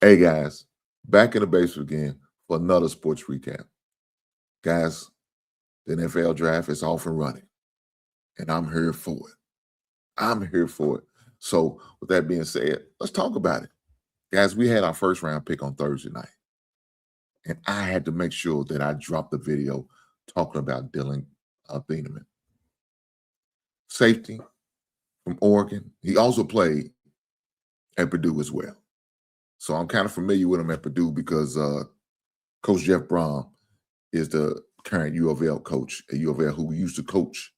Hey guys, back in the basement again for another sports recap. Guys, the NFL draft is off and running, and I'm here for it. I'm here for it. So, with that being said, let's talk about it. Guys, we had our first round pick on Thursday night, and I had to make sure that I dropped the video talking about Dillon Thieneman. Safety from Oregon. He also played at Purdue as well. So I'm kind of familiar with him at Purdue because Coach Jeff Brom is the current U of L coach at U of L who used to coach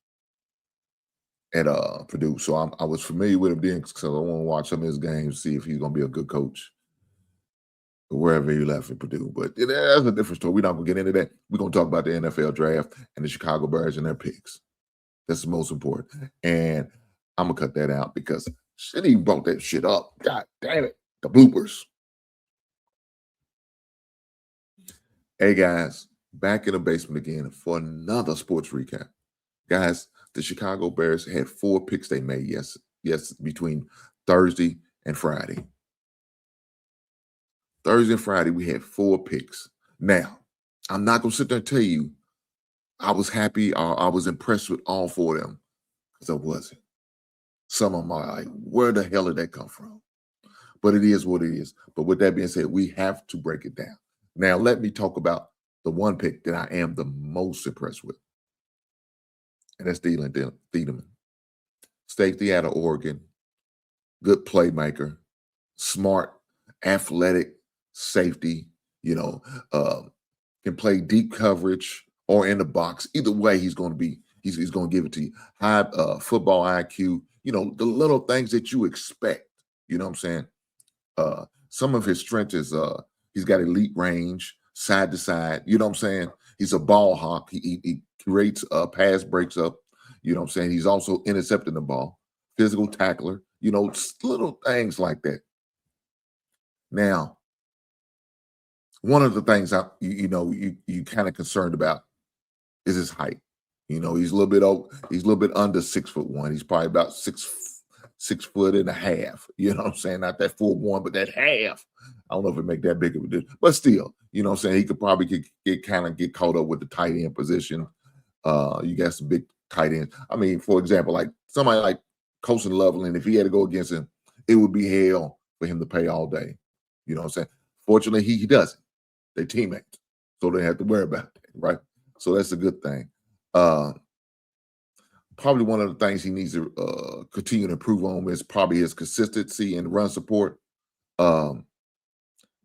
at Purdue. So I was familiar with him then because I want to watch some of his games, see if he's going to be a good coach wherever he left at Purdue. But that's a different story. We're not going to get into that. We're going to talk about the NFL draft and the Chicago Bears and their picks. That's the most important. And I'm going to cut that out because shit even brought that shit up. God damn it. The bloopers. Hey guys, back in the basement again for another sports recap. Guys, the Chicago Bears had 4 picks they made between Thursday and Friday. Thursday and Friday, we had 4 picks. Now, I'm not going to sit there and tell you I was happy or I was impressed with all 4 of them because I wasn't. Some of them are like, where the hell did that come from? But it is what it is. But with that being said, we have to break it down. Now, let me talk about the one pick that I am the most impressed with. And that's Dillon Thieneman. Safety out of Oregon. Good playmaker. Smart, athletic safety. Can play deep coverage or in the box. Either way, he's going to give it to you. High football IQ. The little things that you expect. You know what I'm saying? Some of his strength is he's got elite range, side to side. You know what I'm saying? He's a ball hawk. He creates pass breaks up. You know what I'm saying? He's also intercepting the ball, physical tackler. Little things like that. Now, one of the things you kind of concerned about is his height. He's a little bit under 6'1". He's probably about 6 foot and a half. You know what I'm saying? Not that full one, but that half. I don't know if it make that big of a difference, but still, you know what I'm saying? He could probably get caught up with the tight end position. You got some big tight ends. I mean, for example, like somebody like Colson Loveland, if he had to go against him, it would be hell for him to pay all day. You know what I'm saying? Fortunately, he doesn't. They're teammates, so they have to worry about that, right? So that's a good thing. Probably one of the things he needs to continue to improve on is probably his consistency and run support.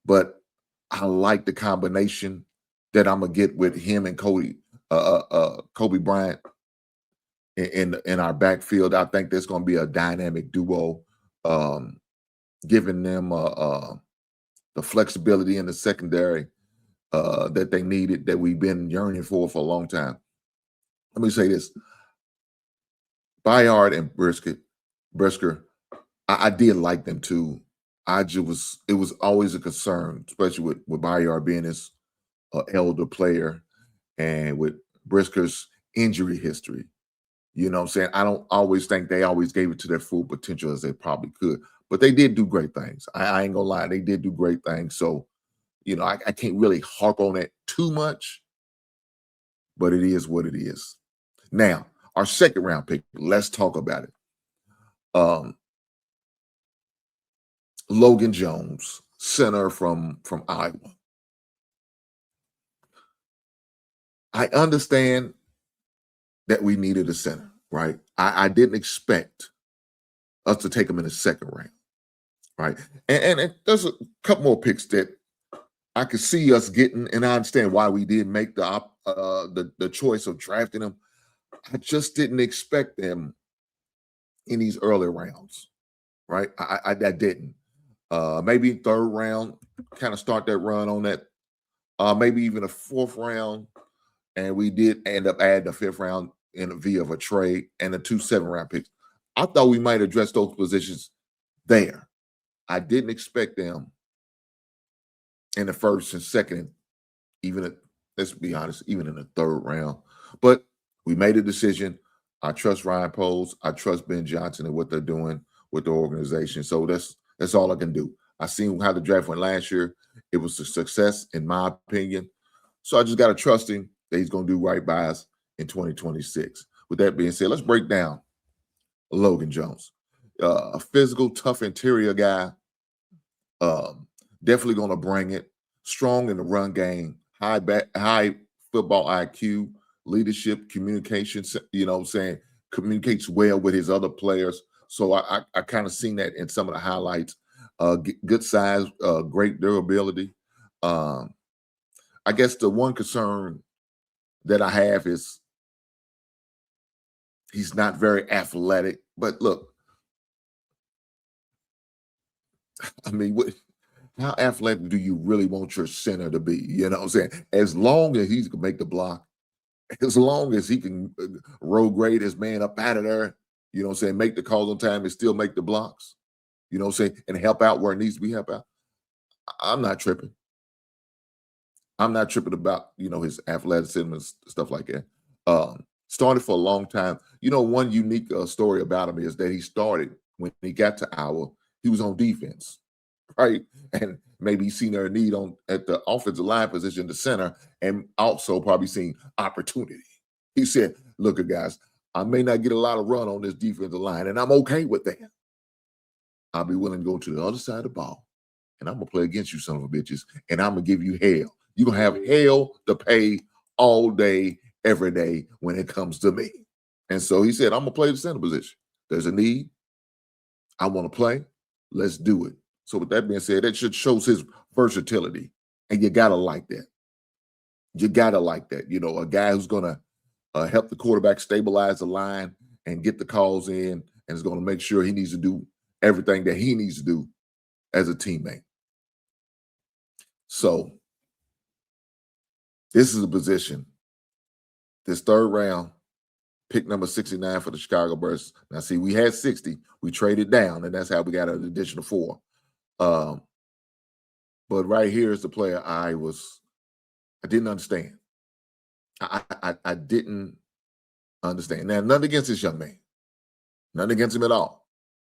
But I like the combination that I'm gonna get with him and Kobe Bryant in our backfield. I think there's gonna be a dynamic duo, giving them the flexibility in the secondary that they needed, that we've been yearning for a long time. Let me say this. Bayard and Brisker, I did like them too. It was always a concern, especially with Bayard being this elder player and with Brisker's injury history. You know what I'm saying? I don't always think they always gave it to their full potential as they probably could. But they did do great things. I ain't gonna lie, they did do great things. So, I can't really harp on it too much, but it is what it is. Now, our second round pick, let's talk about it. Logan Jones, center from Iowa. I understand that we needed a center, right? I didn't expect us to take him in the second round, right? And there's a couple more picks that I could see us getting, and I understand why we did make the choice of drafting him. I just didn't expect them in these early rounds, right? I didn't. Maybe third round, kind of start that run on that. Maybe even a fourth round, and we did end up adding a fifth round via a trade and the 2 7-round picks. I thought we might address those positions there. I didn't expect them in the first and second, let's be honest, even in the third round. But we made a decision. I trust Ryan Poles. I trust Ben Johnson and what they're doing with the organization. So that's all I can do. I seen how the draft went last year. It was a success, in my opinion. So I just got to trust him that he's going to do right by us in 2026. With that being said, let's break down Logan Jones. A physical, tough interior guy. Definitely going to bring it. Strong in the run game. High football IQ, leadership, communication. You know what I'm saying? Communicates well with his other players. So I kind of seen that in some of the highlights. Good size, great durability. I guess the one concern that I have is he's not very athletic. But look, I mean, how athletic do you really want your center to be? You know what I'm saying? As long as he can make the block, as long as he can road grade his man up out of there, you know what I'm saying, make the calls on time and still make the blocks, you know what I'm saying, and help out where it needs to be help out. I'm not tripping. I'm not tripping about, his athleticism and stuff like that. Started for a long time. One unique story about him is that he started when he got to Iowa, he was on defense, right? And maybe he's seen their need at the offensive line position, the center, and also probably seen opportunity. He said, look, guys, I may not get a lot of run on this defensive line, and I'm okay with that. I'll be willing to go to the other side of the ball, and I'm going to play against you son of a bitches, and I'm going to give you hell. You're going to have hell to pay all day, every day when it comes to me. And so he said, I'm going to play the center position. There's a need. I want to play. Let's do it. So with that being said, that should shows his versatility. And you got to like that. You got to like that. A guy who's going to help the quarterback stabilize the line and get the calls in and is going to make sure he needs to do everything that he needs to do as a teammate. So this is a position. This third round, pick number 69 for the Chicago Bears. Now, see, we had 60. We traded down, and that's how we got an additional 4. But right here is the player I didn't understand. I didn't understand. Now, nothing against this young man. Nothing against him at all.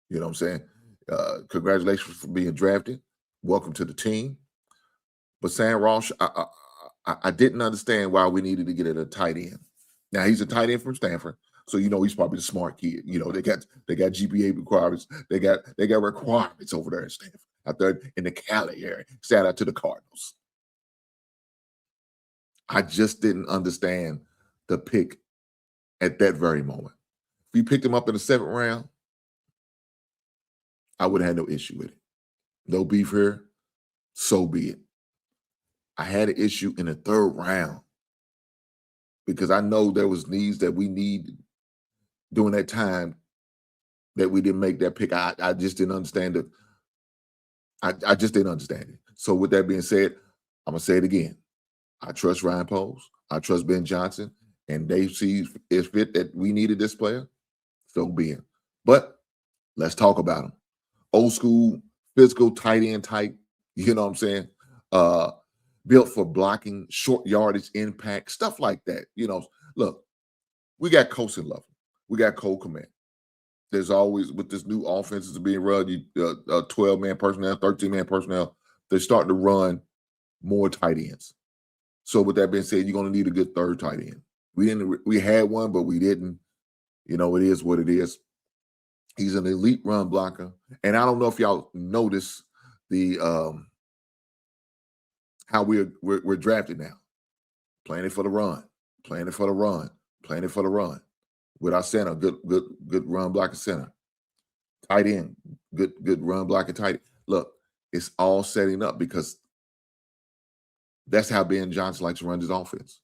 You know what I'm saying? Congratulations for being drafted. Welcome to the team. But Sam Roush, I didn't understand why we needed to get a tight end. Now, he's a tight end from Stanford. So he's probably the smart kid. They got GPA requirements. They got requirements over there in Stanford, out there in the Cali area. Shout out to the Cardinals. I just didn't understand the pick at that very moment. If you picked him up in the 7th round, I would have had no issue with it. No beef here. So be it. I had an issue in the 3rd round because I know there was needs that we needed during that time that we didn't make that pick. I just didn't understand it. I just didn't understand it. So with that being said, I'm going to say it again. I trust Ryan Poles. I trust Ben Johnson. And they see it's fit that we needed this player. So be it. But let's talk about him. Old school, physical, tight end type. You know what I'm saying? Built for blocking, short yardage, impact, stuff like that. Look, we got Coach and Love. We got Cole Komet. There's always, with this new offenses being run, 12-man personnel, 13-man personnel, they're starting to run more tight ends. So with that being said, you're going to need a good third tight end. We had one, but we didn't. It is what it is. He's an elite run blocker. And I don't know if y'all notice the how we're drafted now. Playing it for the run, playing it for the run, playing it for the run. With our center, good run blocking center. Tight end, good run blocking tight end. Look, it's all setting up because that's how Ben Johnson likes to run his offense.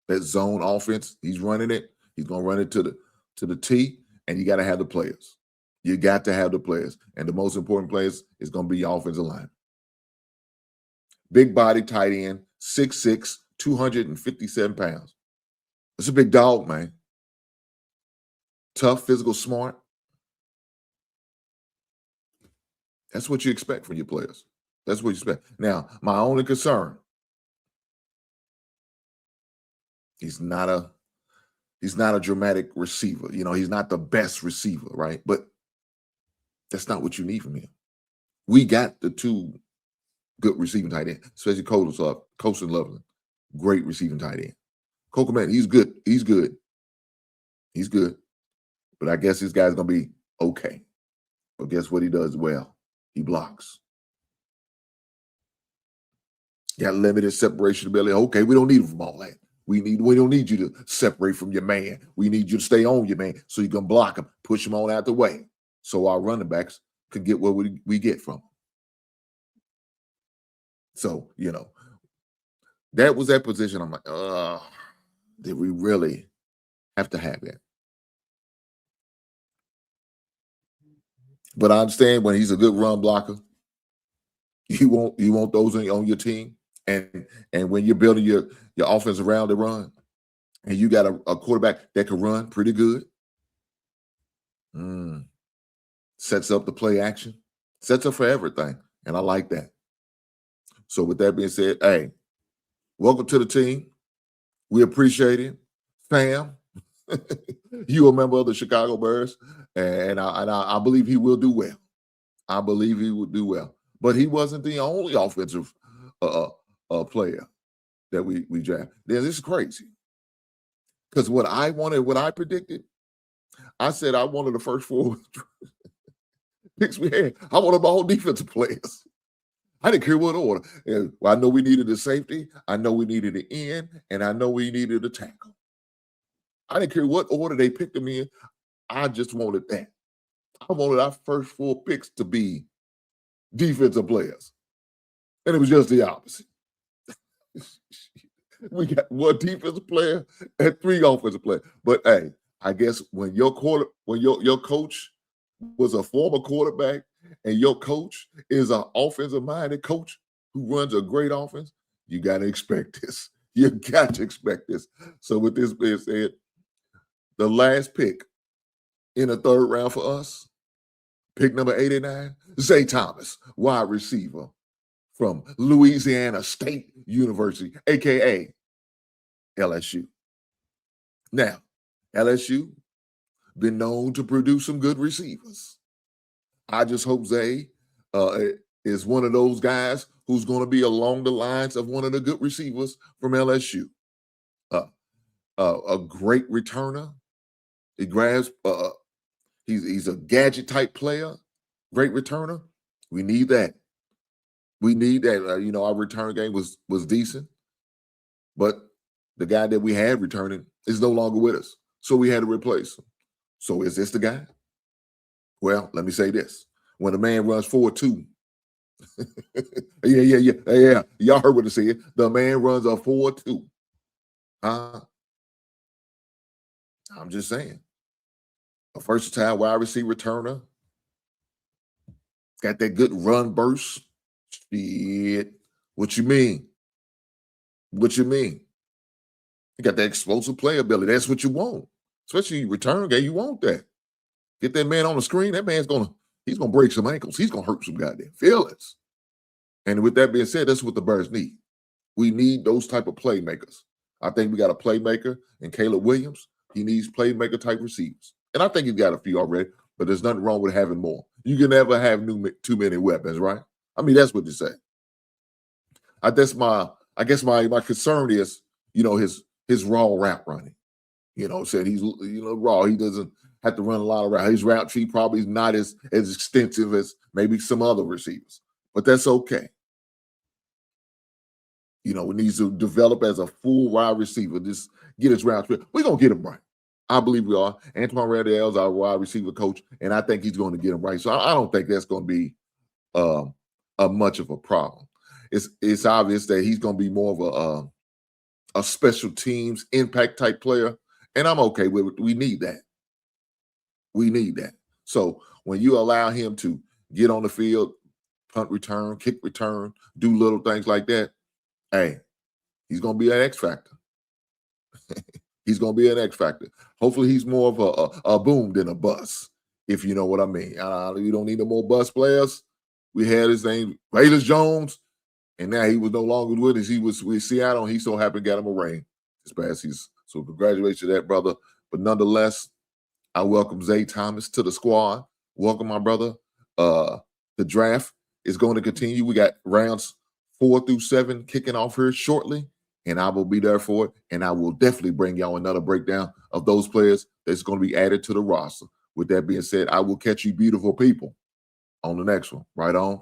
That zone offense, he's running it. He's going to run it to the T, and you got to have the players. You got to have the players. And the most important players is going to be your offensive line. Big body tight end, 6'6", 257 pounds. That's a big dog, man. Tough, physical, smart. That's what you expect from your players. That's what you expect. Now, my only concern, he's not a dramatic receiver. He's not the best receiver, right? But that's not what you need from him. We got the two good receiving tight ends, especially Colson Loveland. Great receiving tight end. Coco Man, he's good. He's good. He's good. But I guess this guy's going to be okay. But guess what he does well? He blocks. Got limited separation ability. Okay, we don't need him from all that. We don't need you to separate from your man. We need you to stay on your man so you can block him, push him on out the way, so our running backs can get what we get from him. So, that was that position. I'm like, did we really have to have that? But I understand when he's a good run blocker, you want those on your team. And when you're building your offense around the run, and you got a quarterback that can run pretty good, sets up the play action, sets up for everything. And I like that. So with that being said, hey, welcome to the team. We appreciate it. Sam, you a member of the Chicago Bears, and I believe he will do well. I believe he will do well. But he wasn't the only offensive player that we drafted. This is crazy. Because what I predicted, I said I wanted the first 4 picks we had. I wanted all defensive players. I didn't care what order. I know we needed a safety. I know we needed an end, and I know we needed a tackle. I didn't care what order they picked them in. I just wanted that. I wanted our first 4 picks to be defensive players. And it was just the opposite. We got 1 defensive player and 3 offensive players. But hey, I guess when your coach was a former quarterback and your coach is an offensive-minded coach who runs a great offense, you got to expect this. You got to expect this. So with this being said, the last pick in the 3rd round for us, pick number 89, Zavion Thomas, wide receiver from Louisiana State University, a.k.a. LSU. Now, LSU been known to produce some good receivers. I just hope Zay is one of those guys who's going to be along the lines of one of the good receivers from LSU. A great returner. He grabs. He's a gadget type player. Great returner. We need that. We need that. Our return game was decent, but the guy that we had returning is no longer with us, so we had to replace him. So is this the guy? Well, let me say this: when a man runs 4.2, yeah, y'all heard what I said. The man runs a 4.2. I'm just saying, a versatile wide receiver returner, got that good run burst. Shit, what you mean? What you mean? You got that explosive playability. That's what you want, especially return game. You want that. Get that man on the screen. That man's he's gonna break some ankles. He's gonna hurt some goddamn feelings. And with that being said, that's what the Bears need. We need those type of playmakers. I think we got a playmaker in Caleb Williams. He needs playmaker type receivers, and I think he's got a few already. But there's nothing wrong with having more. You can never have too many weapons, right? I mean, that's what you say. I guess my concern is, his raw route running. Said he's raw. He doesn't have to run a lot of routes. His route tree probably is not as extensive as maybe some other receivers, but that's okay. He needs to develop as a full wide receiver. Just get his route tree. We're gonna get him right. I believe we are. Antoine Randall is our wide receiver coach, and I think he's going to get him right. So I don't think that's going to be much of a problem. It's obvious that he's going to be more of a special teams impact type player, and I'm okay with it. We need that. We need that. So when you allow him to get on the field, punt return, kick return, do little things like that, hey, he's going to be an X factor. He's going to be an X factor. Hopefully he's more of a boom than a bust, if you know what I mean. We don't need no more bust players. We had his name, Logan Jones, and now he was no longer with us. He was with Seattle, and he so happened got him a ring this past season. So congratulations to that, brother. But nonetheless, I welcome Zavion Thomas to the squad. Welcome, my brother. The draft is going to continue. We got rounds 4 through 7 kicking off here shortly, and I will be there for it. And I will definitely bring y'all another breakdown of those players that's going to be added to the roster. With that being said, I will catch you beautiful people on the next one. Right on.